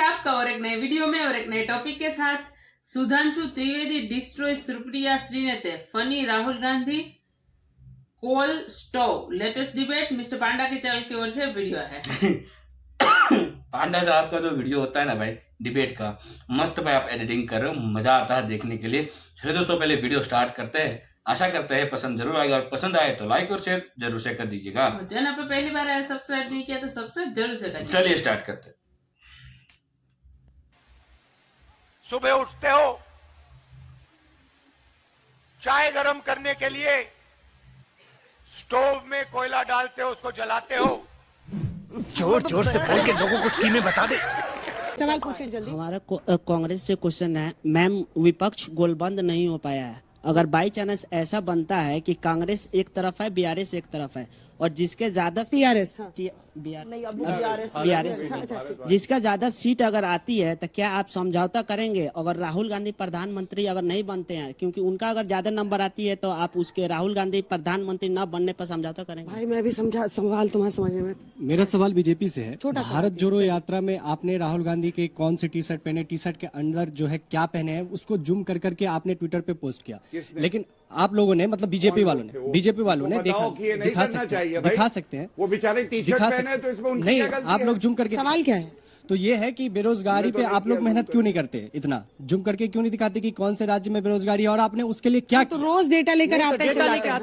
आपका और एक नए वीडियो में और एक नए टॉपिक के साथ। सुधांशु त्रिवेदी डिस्ट्रॉय सुप्रिया श्रीनेते फनी राहुल गांधी कोल स्टोव लेटेस्ट डिबेट मिस्टर पांडा के चैनल की ओर से वीडियो है। पांडा साहब का जो वीडियो होता है ना भाई डिबेट का, मस्त भाई आप एडिटिंग कर रहे हो, मजा आता है देखने के लिए। चलिए दोस्तों पहले वीडियो स्टार्ट करते हैं। आशा करते हैं पसंद जरूर आएगा और पसंद आए तो लाइक और शेयर जरूर से कर दीजिएगा। चैनल पे पहली बार आया सब्सक्राइब नहीं किया तो सब्सक्राइब जरूर से कर चलिए स्टार्ट करते हैं। सुबह उठते हो, चाय गरम करने के लिए स्टोव में कोयला डालते हो, उसको जलाते हो। जोर जोर से बोल के लोगों को स्कीमें बता दे। सवाल पूछिए जल्दी। हमारा कांग्रेस से क्वेश्चन है, मैम विपक्ष गोलबंद नहीं हो पाया है। अगर बाई चांस ऐसा बनता है कि कांग्रेस एक तरफ है, बीआरएस एक तरफ है और जिसके ज्यादा सीआरएस बीआरएस जिसका ज्यादा सीट अगर आती है तो क्या आप समझौता करेंगे? अगर राहुल गांधी प्रधानमंत्री अगर नहीं बनते हैं, क्योंकि उनका अगर ज्यादा नंबर आती है तो आप उसके राहुल गांधी प्रधानमंत्री न बनने पर समझौता करेंगे? भाई मैं भी समझा, सवाल तुम्हारे समझने में। मेरा सवाल बीजेपी से है। छोटा सा। भारत जोड़ो यात्रा में आपने राहुल गांधी के कौन सी टी शर्ट पहने, टी शर्ट के अंदर जो है क्या पहने हैं, उसको जूम कर करके आपने ट्विटर पे पोस्ट किया। लेकिन आप लोगों ने, मतलब बीजेपी वालों ने दिखा सकते हैं वो बेचारे टी शर्ट पहने तो इसमें उनकी नहीं, क्या गलती आप है? लोग जूम करके। सवाल क्या है? तो ये है कि बेरोजगारी पे आप लोग मेहनत क्यों नहीं करते, इतना जूम करके क्यों नहीं दिखाते कि कौन से राज्य में बेरोजगारी है और आपने उसके लिए क्या तो रोज डेटा लेकर आते हैं।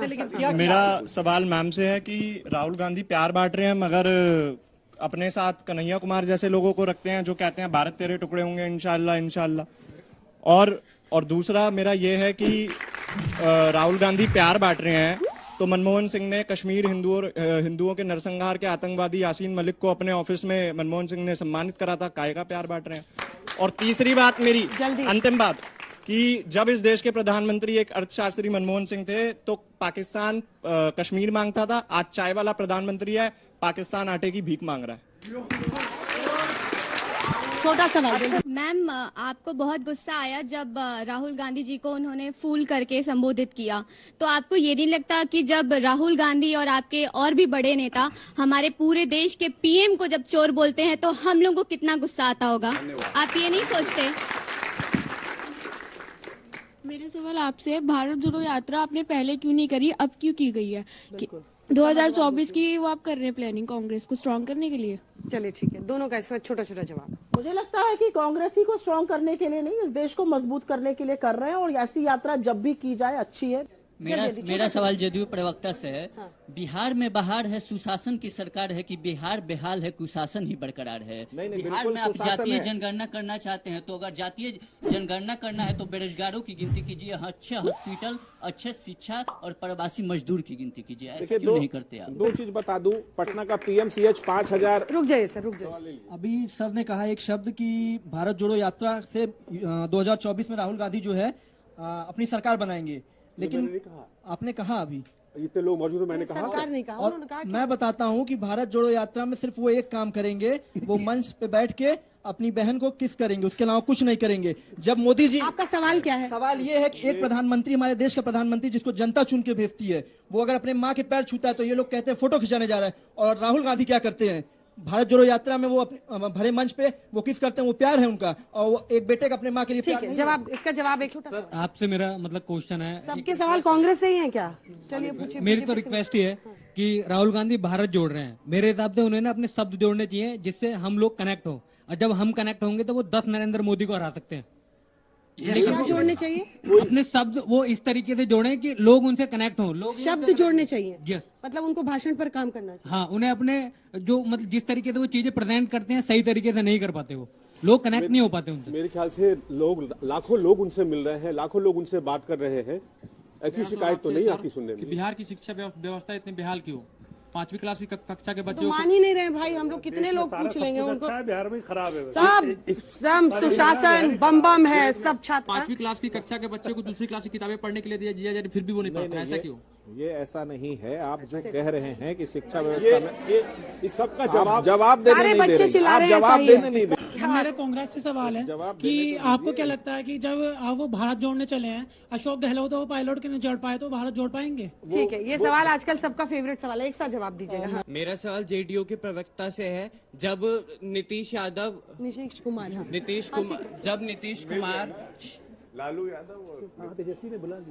लेकिन क्या मेरा सवाल मैम से है कि राहुल गांधी प्यार बांट रहे हैं मगर अपने साथ कन्हैया कुमार जैसे लोगों को रखते हैं जो कहते हैं भारत तेरे टुकड़े होंगे इंशाल्लाह इंशाल्लाह। और दूसरा मेरा ये है कि राहुल गांधी प्यार बांट रहे हैं तो मनमोहन सिंह ने कश्मीर हिंदुओं के नरसंहार के आतंकवादी यासीन मलिक को अपने ऑफिस में मनमोहन सिंह ने सम्मानित करा था। काहे का प्यार बांट रहे हैं? और तीसरी बात मेरी अंतिम बात कि जब इस देश के प्रधानमंत्री एक अर्थशास्त्री मनमोहन सिंह थे तो पाकिस्तान कश्मीर मांगता था, आज चाय वाला प्रधानमंत्री है, पाकिस्तान आटे की भीख मांग रहा है। छोटा सवाल। मैम आपको बहुत गुस्सा आया जब राहुल गांधी जी को उन्होंने फूल करके संबोधित किया, तो आपको ये नहीं लगता कि जब राहुल गांधी और आपके और भी बड़े नेता हमारे पूरे देश के पीएम को जब चोर बोलते हैं तो हम लोगों को कितना गुस्सा आता होगा? आप ये नहीं सोचते? मेरा सवाल आपसे है, भारत जोड़ो यात्रा आपने पहले क्यों नहीं करी, अब क्यों की गई है? 2024 की वो आप कर रहे हैं प्लानिंग कांग्रेस को स्ट्रांग करने के लिए? चलिए ठीक है, दोनों का इसमें छोटा छोटा जवाब। मुझे लगता है कि कांग्रेस ही को स्ट्रांग करने के लिए नहीं, इस देश को मजबूत करने के लिए कर रहे हैं और ऐसी यात्रा जब भी की जाए अच्छी है। मेरा सवाल जदयू प्रवक्ता से है। बिहार में बहार है, सुशासन की सरकार है कि बिहार बेहाल है, कुशासन ही बरकरार है? बिहार में आप जातीय जनगणना करना चाहते हैं तो अगर जातीय जनगणना करना है तो बेरोजगारों की गिनती कीजिए, अच्छे हॉस्पिटल, अच्छे शिक्षा और प्रवासी मजदूर की गिनती कीजिए। ऐसा क्यों नहीं करते आप? दो चीज बता दूं, पटना का पीएमसीएच 5000। रुक जाइए सर, रुक जाइए। अभी सर ने कहा एक शब्द कि भारत जोड़ो यात्रा से 2024 में राहुल गांधी जो है अपनी सरकार बनाएंगे, लेकिन आपने कहा अभी इतने लोग मौजूद हैं, मैंने कहा सरकार नहीं कहा, उन्होंने कहा मैं बताता हूं कि भारत जोड़ो यात्रा में सिर्फ वो एक काम करेंगे, वो मंच पे बैठ के अपनी बहन को किस करेंगे, उसके अलावा कुछ नहीं करेंगे। जब मोदी जी, आपका सवाल क्या है? सवाल ये है कि एक प्रधानमंत्री, हमारे देश का प्रधानमंत्री जिसको जनता चुन के भेजती है, वो अगर अपने माँ के पैर छूता है तो ये लोग कहते हैं फोटो खिंचाने जा रहा है। और राहुल गांधी क्या करते हैं भारत जोड़ो यात्रा में? वो अपने भरे मंच पे वो किस करते हैं, वो प्यार है उनका, और वो एक बेटे का अपने माँ के लिए ठीक है, जवाब, इसका जवाब एक छोटा सा। आपसे मेरा मतलब क्वेश्चन है, सबके सवाल कांग्रेस से ही हैं क्या? चलिए पूछिए। मेरी तो रिक्वेस्ट ही है कि राहुल गांधी भारत जोड़ रहे हैं, मेरे हिसाब से उन्हें ना अपने शब्द जोड़ने चाहिए जिससे हम लोग कनेक्ट हो, और जब हम कनेक्ट होंगे तो वो 10 नरेंद्र मोदी को हरा सकते हैं। क्या जोड़ने चाहिए? अपने शब्द वो इस तरीके से जोड़े कि लोग उनसे कनेक्ट हो, लोग शब्द जोड़ने चाहिए। यस, मतलब उनको भाषण पर काम करना चाहिए। हाँ, उन्हें अपने जो मतलब जिस तरीके से वो चीजें प्रेजेंट करते हैं सही तरीके से नहीं कर पाते, वो लोग कनेक्ट नहीं हो पाते उनसे। मेरे ख्याल से लाखों लोग उनसे मिल रहे हैं, लाखों लोग उनसे बात कर रहे हैं, ऐसी शिकायत तो नहीं आती सुनने में। बिहार की शिक्षा व्यवस्था इतनी बेहाल क्यों? 5वीं क्लास की कक्षा के बच्चों तो मान ही नहीं रहे भाई, हम लोग कितने लोग पूछ लेंगे उनको। बिहार में खराब है सब सुशासन बम बम है, सब छात्र। 5वीं क्लास की कक्षा के बच्चे को दूसरी क्लास की किताबें पढ़ने के लिए दिया जा रही, फिर भी वो नहीं पढ़ता, ऐसा क्यों? ये ऐसा नहीं है। आप जो कह रहे हैं कि शिक्षा व्यवस्था में ये सबका जवाब देने नहीं दे रही, आप जवाब देने नहीं दे। मेरा कांग्रेस से सवाल है कि आपको क्या लगता है कि जब आप वो भारत जोड़ने चले हैं, अशोक गहलोत वो पायलट के नहीं जोड़ पाए तो भारत जोड़ पाएंगे? ठीक है, ये सवाल आजकल सबका फेवरेट सवाल है, एक साथ जवाब दीजिएगा। हाँ। मेरा सवाल जेडीयू के प्रवक्ता से है। जब नीतीश कुमार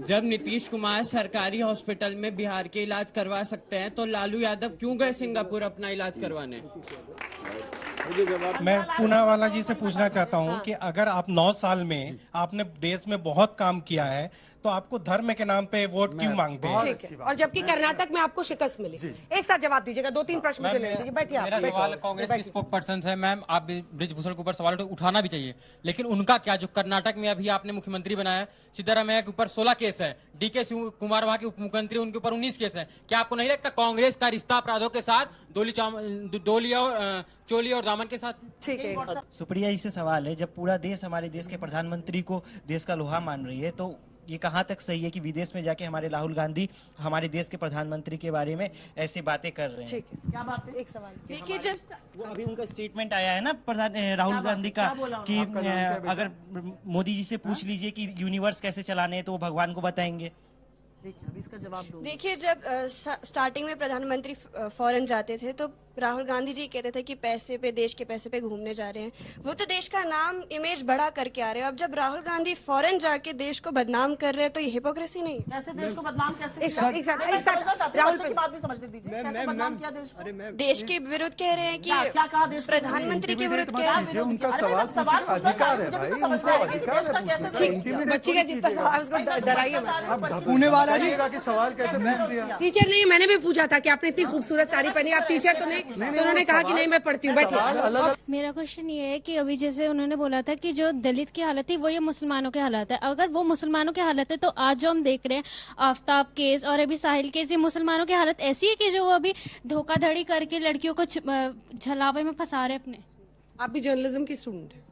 जब नीतीश कुमार सरकारी हॉस्पिटल में बिहार के इलाज करवा सकते हैं तो लालू यादव क्यों गए सिंगापुर अपना इलाज करवाने? मैं पूनावाला जी से पूछना चाहता हूं कि अगर आप 9 साल में आपने देश में बहुत काम किया है तो आपको धर्म के नाम पे वोट क्यों मांगते हैं? ठीक है, और जबकि कर्नाटक में आपको शिकस्त मिली। एक साथ जवाब दीजिएगा, 2-3 प्रश्न मुझे ले लीजिए। बैठिए आप। मेरा सवाल कांग्रेस के स्पोक पर्सन है मैम, आप ब्रिजभूषण के ऊपर सवाल तो उठाना भी चाहिए, लेकिन उनका क्या जो कर्नाटक में अभी आपने मुख्यमंत्री बनाया, सिद्धारामैया के ऊपर 16 केस है, डीके कुमार वहाँ के उप मुख्यमंत्री उनके ऊपर 19 केस है। क्या आपको नहीं लगता कांग्रेस का रिश्ता अपराधों के साथ डोली और चोली और दामन के साथ? ठीक है, सुप्रिया जी से सवाल है, जब पूरा देश हमारे देश के प्रधानमंत्री को देश का लोहा मान रही है तो ये कहाँ तक सही है कि विदेश में जाके हमारे राहुल गांधी हमारे देश के प्रधानमंत्री के बारे में ऐसी बातें कर रहे हैं? ठीक है, क्या बात है? एक सवाल देखिए, जब वो अभी उनका स्टेटमेंट आया है ना राहुल गांधी का कि अगर मोदी जी से पूछ लीजिए कि यूनिवर्स कैसे चलाने हैं तो वो भगवान को बताएंगे। इसका जवाब दो। देखिए, जब स्टार्टिंग में प्रधानमंत्री फॉरेन जाते थे तो राहुल गांधी जी कहते थे कि पैसे पे, देश के पैसे पे घूमने जा रहे हैं, वो तो देश का नाम इमेज बड़ा करके आ रहे हैं। अब जब राहुल गांधी फॉरेन जाके देश को बदनाम कर रहे हैं तो ये हिपोक्रेसी नहीं? कैसे देश को बदनाम, कैसे? राहुल की बात भी समझने दीजिए, कैसे बदनाम किया देश को? देश के विरुद्ध कह रहे हैं कि क्या कहा देश प्रधानमंत्री के विरुद्ध कह रहे हैं। उनका सवाल अधिकार है भाई, उनका अधिकार है। बच्ची का जितना सवाल उसको डराइए मत। पुणे वाला जी सवाल कैसे पूछ दिया? टीचर नहीं, मैंने भी पूछा था कि आपने इतनी खूबसूरत साड़ी पहनी, आप टीचर तो नहीं, तो उन्होंने कहा कि नहीं मैं पढ़ती हूँ। बैठिए। मेरा क्वेश्चन ये है कि अभी जैसे उन्होंने बोला था कि जो दलित की हालत थी वो ये मुसलमानों की हालत है, अगर वो मुसलमानों की हालत है तो आज जो हम देख रहे हैं आफ्ताब केस और अभी साहिल केस, ये मुसलमानों की हालत ऐसी है कि जो वो अभी धोखाधड़ी करके लड़कियों को झलावे में फंसा रहे अपने। आप भी जर्नलिज्म की स्टूडेंट है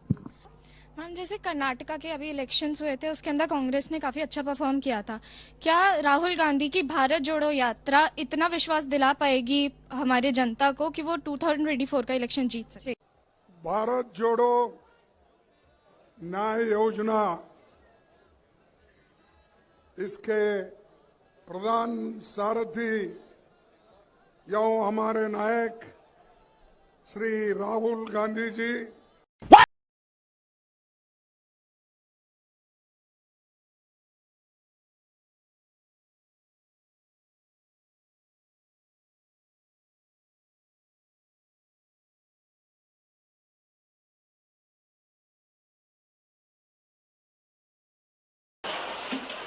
मैम। जैसे कर्नाटका के अभी इलेक्शंस हुए थे, उसके अंदर कांग्रेस ने काफी अच्छा परफॉर्म किया था। क्या राहुल गांधी की भारत जोड़ो यात्रा इतना विश्वास दिला पाएगी हमारे जनता को कि वो 2024 का इलेक्शन जीत सके? भारत जोड़ो न्याय योजना, इसके प्रधान सारथी या हमारे नायक Shri Rahul Gandhi ji.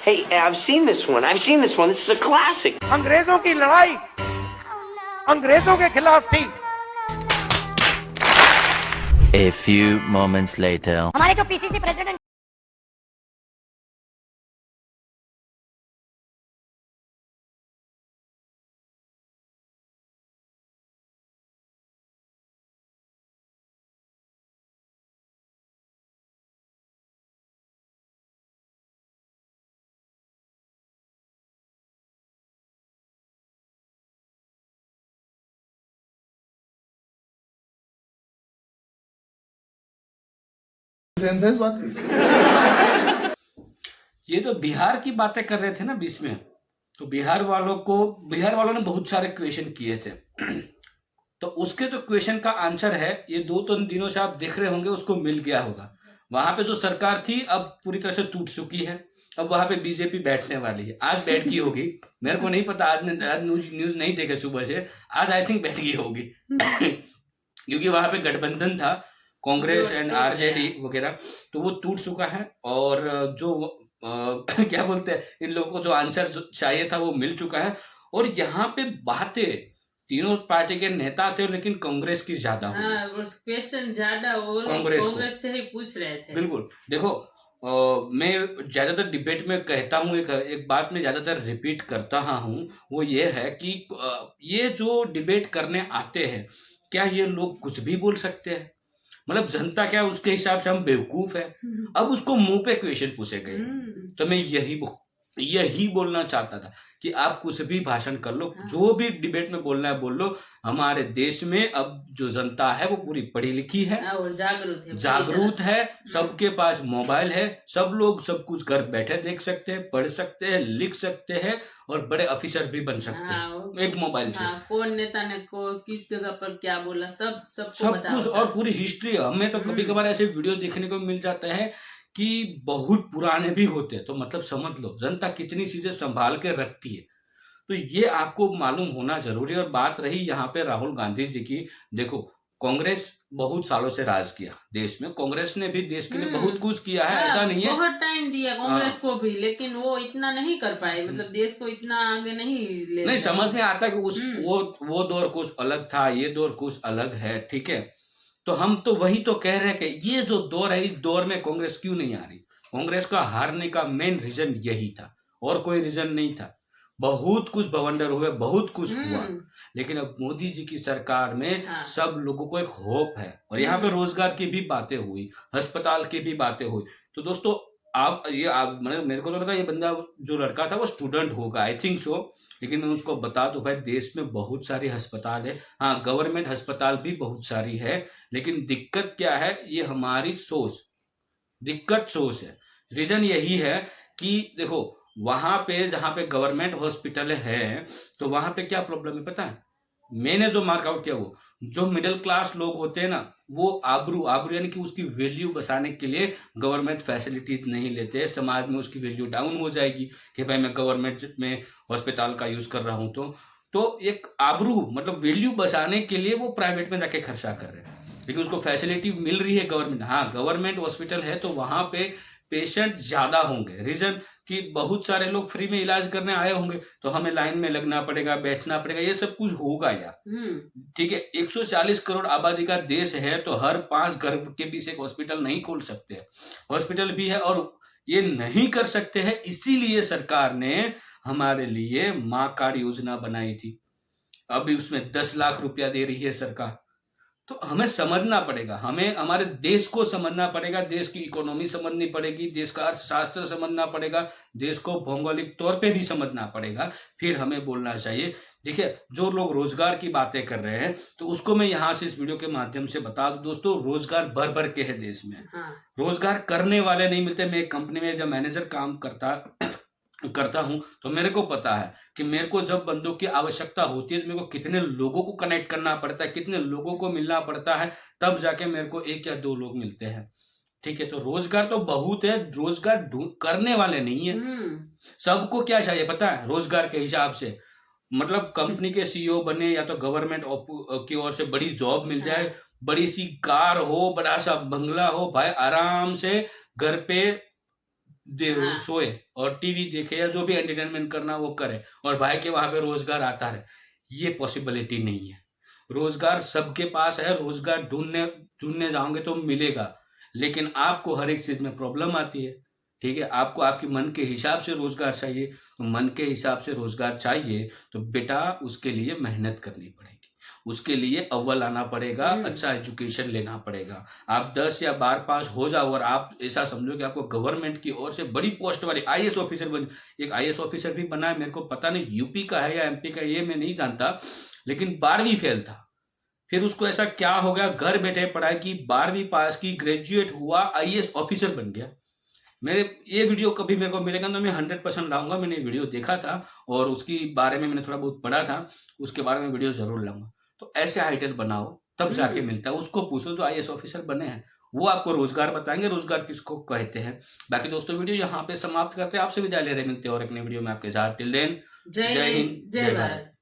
Hey, I've seen this one. This is a classic. अंग्रेजों की लड़ाई अंग्रेजों के खिलाफ थी। A few moments later. हमारे जो पीसीसी प्रेसिडेंट ये तो बिहार की बातें कर रहे थे ना बीच में, तो बिहार वालों ने बहुत सारे क्वेश्चन किए थे तो उसके जो क्वेश्चन का आंसर है ये 2-3 दिनों से आप देख रहे होंगे, उसको मिल गया होगा। वहां पे जो सरकार थी अब पूरी तरह से टूट चुकी है, अब वहां पे बीजेपी बैठने वाली है। आज बैठ गई होगी, मेरे को नहीं पता, आज न्यूज नहीं देखे सुबह से, आज आई थिंक बैठ गई होगी क्योंकि वहां पे गठबंधन था कांग्रेस एंड आरजेडी वगैरह, तो वो टूट चुका है और जो क्या बोलते हैं, इन लोगों को जो आंसर चाहिए था वो मिल चुका है। और यहाँ पे बातें तीनों पार्टी के नेता थे लेकिन कांग्रेस की ज्यादा हुई, क्वेश्चन ज्यादा वो कांग्रेस से ही पूछ रहे थे। बिल्कुल, देखो मैं ज्यादातर डिबेट में कहता हूँ, एक बात मैं ज्यादातर रिपीट करता हूँ, वो ये है कि ये जो डिबेट करने आते हैं क्या ये लोग कुछ भी बोल सकते हैं? मतलब जनता क्या उसके हिसाब से हम बेवकूफ है? अब उसको मुंह पे क्वेश्चन पूछे गए, तो मैं यही यही बोलना चाहता था कि आप कुछ भी भाषण कर लो, जो भी डिबेट में बोलना है बोल लो। हमारे देश में अब जो जनता है वो पूरी पढ़ी लिखी है और जागरूक है, सबके पास मोबाइल है, सब लोग सब कुछ घर बैठे देख सकते हैं, पढ़ सकते हैं, लिख सकते हैं और बड़े ऑफिसर भी बन सकते हैं एक मोबाइल से। कौन नेता ने को किस जगह पर क्या बोला सब कुछ और पूरी हिस्ट्री। हमें तो कभी कभार ऐसे वीडियो देखने को मिल जाता है कि बहुत पुराने भी होते हैं, तो मतलब समझ लो जनता कितनी चीजें संभाल के रखती है। तो ये आपको मालूम होना जरूरी है। और बात रही यहाँ पे राहुल गांधी जी की, देखो कांग्रेस बहुत सालों से राज किया देश में, कांग्रेस ने भी देश के लिए बहुत कुछ किया है, ऐसा नहीं है, बहुत टाइम दिया कांग्रेस को भी, लेकिन वो इतना नहीं कर पाए, मतलब देश को इतना आगे नहीं समझ में आता कि उस वो दौर कुछ अलग था, ये दौर कुछ अलग है, ठीक है। तो हम तो वही तो कह रहे हैं कि ये जो दौर है, इस दौर में कांग्रेस क्यों नहीं आ रही। कांग्रेस का हारने का मेन रीजन यही था और कोई रीजन नहीं था। बहुत कुछ बवंडर हुए, बहुत कुछ हुआ, लेकिन अब मोदी जी की सरकार में सब लोगों को एक होप है। और यहाँ पे रोजगार की भी बातें हुई, अस्पताल की भी बातें हुई। तो दोस्तों आप मेरे को तो लगा ये बंदा जो लड़का था वो स्टूडेंट होगा, आई थिंक सो, लेकिन मैं उसको बता दूं भाई देश में बहुत सारी अस्पताल है, हाँ गवर्नमेंट अस्पताल भी बहुत सारी है, लेकिन दिक्कत क्या है, ये हमारी सोच, दिक्कत सोच है। रीजन यही है कि देखो वहां पे जहां पे गवर्नमेंट हॉस्पिटल है तो वहां पे क्या प्रॉब्लम है पता है, मैंने जो मार्कआउट किया, वो जो मिडिल क्लास लोग होते हैं ना, वो आबरू यानी कि उसकी वैल्यू बचाने के लिए गवर्नमेंट फैसिलिटीज नहीं लेते। समाज में उसकी वैल्यू डाउन हो जाएगी कि भाई मैं गवर्नमेंट में हॉस्पिटल का यूज कर रहा हूं, तो एक आबरू मतलब वैल्यू बचाने के लिए वो प्राइवेट में जाके खर्चा कर रहे हैं, लेकिन उसको फैसिलिटी मिल रही है गवर्नमेंट। हाँ गवर्नमेंट हॉस्पिटल है तो वहां पे पेशेंट ज्यादा होंगे, रीजन कि बहुत सारे लोग फ्री में इलाज करने आए होंगे, तो हमें लाइन में लगना पड़ेगा, बैठना पड़ेगा, ये सब कुछ होगा यार, ठीक है। 140 करोड़ आबादी का देश है तो हर 5 घर के बीच एक हॉस्पिटल नहीं खोल सकते, हॉस्पिटल भी है और ये नहीं कर सकते हैं। इसीलिए सरकार ने हमारे लिए माँ कार्ड योजना बनाई थी, अभी उसमें 10 लाख रुपया दे रही है सरकार। तो हमें समझना पड़ेगा, हमें हमारे देश को समझना पड़ेगा, देश की इकोनॉमी समझनी पड़ेगी, देश का अर्थशास्त्र समझना पड़ेगा, देश को भौगोलिक तौर पे भी समझना पड़ेगा, फिर हमें बोलना चाहिए, ठीक है। जो लोग रोजगार की बातें कर रहे हैं तो उसको मैं यहाँ से इस वीडियो के माध्यम से बता दूं दोस्तों, रोजगार भर भर के है देश में, रोजगार करने वाले नहीं मिलते। मैं एक कंपनी में जब मैनेजर काम करता हूं तो मेरे को पता है कि मेरे को जब बंदों की आवश्यकता होती है तो मेरे को कितने लोगों को कनेक्ट करना पड़ता है, कितने लोगों को मिलना पड़ता है, तब जाके मेरे को 1 या 2 लोग मिलते हैं, ठीक है। तो रोजगार तो बहुत है, रोजगार करने वाले नहीं है। सबको क्या चाहिए पता है, रोजगार के हिसाब से, मतलब कंपनी के सीईओ बने या तो गवर्नमेंट की ओर से बड़ी जॉब मिल जाए, बड़ी सी कार हो, बड़ा सा बंगला हो, भाई आराम से घर पे सोए और टीवी देखे या जो भी एंटरटेनमेंट करना वो करे और भाई के वहां पे रोजगार आता है। ये पॉसिबिलिटी नहीं है। रोजगार सबके पास है, रोजगार ढूंढने जाओगे तो मिलेगा, लेकिन आपको हर एक चीज में प्रॉब्लम आती है, ठीक है। आपको आपके मन के हिसाब से रोजगार चाहिए, तो मन के हिसाब से रोजगार चाहिए तो बेटा उसके लिए मेहनत करनी पड़ेगी, उसके लिए अव्वल आना पड़ेगा, अच्छा एजुकेशन लेना पड़ेगा। आप 10 या 12 पास हो जाओ और आप ऐसा समझो कि आपको गवर्नमेंट की ओर से बड़ी पोस्ट वाली आईएएस ऑफिसर बन, एक आईएएस ऑफिसर भी बना है, मेरे को पता नहीं यूपी का है या एमपी का, ये मैं नहीं जानता, लेकिन 12वीं फेल था, फिर उसको ऐसा क्या हो गया, घर बैठे पढ़ाई की, 12वीं पास की, ग्रेजुएट हुआ, आईएएस ऑफिसर बन गया। ये वीडियो कभी मेरे को मिलेगा तो मैं 100% लाऊंगा। मैंने वीडियो देखा था और उसके बारे में मैंने थोड़ा बहुत पढ़ा था, उसके बारे में वीडियो जरूर लाऊंगा। तो ऐसे आइडल बनाओ तब जाके मिलता है। उसको पूछो जो आईएएस ऑफिसर बने हैं, वो आपको रोजगार बताएंगे, रोजगार किसको कहते हैं। बाकी दोस्तों वीडियो यहाँ पे समाप्त करते हैं, आपसे विदाई ले रहे, मिलते हैं और एक नई वीडियो में आपके साथ। टिल देन जय हिंद जय भारत।